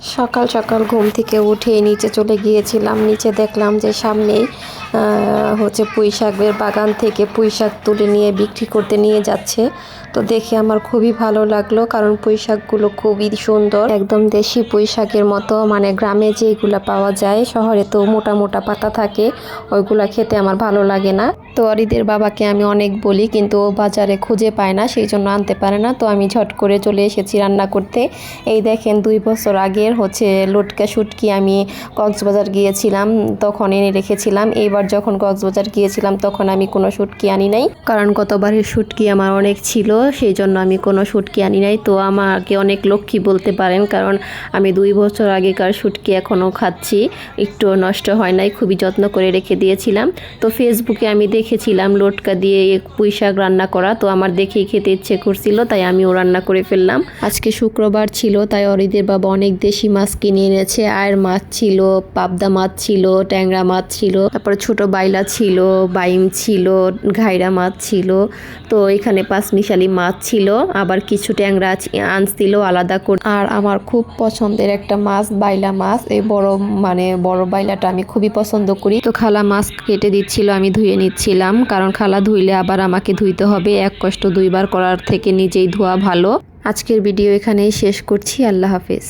সকাল সকাল ঘুম থেকে উঠে নিচে চলে গিয়েছিলাম। নিচে দেখলাম যে সামনেই হচ্ছে পুঁই শাকের বাগান থেকে পুঁই শাক তুলে নিয়ে বিক্রি করতে নিয়ে যাচ্ছে। তো দেখে আমার খুবই ভালো লাগলো, কারণ পুঁই শাকগুলো খুবই সুন্দর, একদম দেশি পুঁই শাকের মতো। মানে গ্রামে যেগুলো পাওয়া যায়, শহরে তো মোটা মোটা পাতা থাকে, ওইগুলা খেতে আমার ভালো লাগে না। তো অরিদের বাবাকে আমি অনেক বলি, কিন্তু ও বাজারে খুঁজে পায় না, সেই জন্য আনতে পারে না। তো আমি ঝট করে চলে এসেছি রান্না করতে। এই দেখেন 2 বছর আগের হচ্ছে লটকা শুটকি আমি কক্সবাজার গিয়েছিলাম, তখন এনে রেখেছিলাম। এইবার যখন কক্সবাজার গিয়েছিলাম তখন আমি কোনো শুটকি আনি নাই, কারণ গতবারের শুটকি আমার অনেক ছিল, সেই জন্য আমি কোনো শুটকি আনি নাই। তো আমাকে অনেক লক্ষ্মী বলতে পারেন, কারণ আমি 2 বছর আগেকার শুটকি এখনও খাচ্ছি, একটু নষ্ট হয় নাই, খুবই যত্ন করে রেখে দিয়েছিলাম। তো ফেসবুকে আমি দেখেছিলাম লটকা দিয়ে পুঁই শাক রান্না করা, তো আমার দেখেই খেতে ইচ্ছে করছিল, তাই আমিও রান্না করে ফেললাম। আজকে শুক্রবার ছিল, তাই অরিদের বাবা অনেক দেশি মাছ কিনে এনেছে। আয়ের মাছ ছিল, পাবদা মাছ ছিল, ট্যাংরা মাছ ছিল, তারপর ছোট বাইলা ছিল, বাইম ছিল, ঘাইরা মাছ ছিল। তো এখানে 5 মিশালি মাছ ছিল, আবার কিছু ট্যাংরা আনছিল আলাদা করে। আর আমার খুব পছন্দের একটা মাছ বাইলা মাছ, এই বড় বাইলাটা আমি খুবই পছন্দ করি। তো খালা মাছ কেটে দিচ্ছিল, আমি ধুয়ে নিচ্ছিলাম, কারণ খালা ধুইলে আবার আমাকে ধুইতে হবে, এক কষ্ট 2 বার করার থেকে নিজেই ধোয়া ভালো। আজকের ভিডিও এখানেই শেষ করছি। আল্লাহ হাফেজ।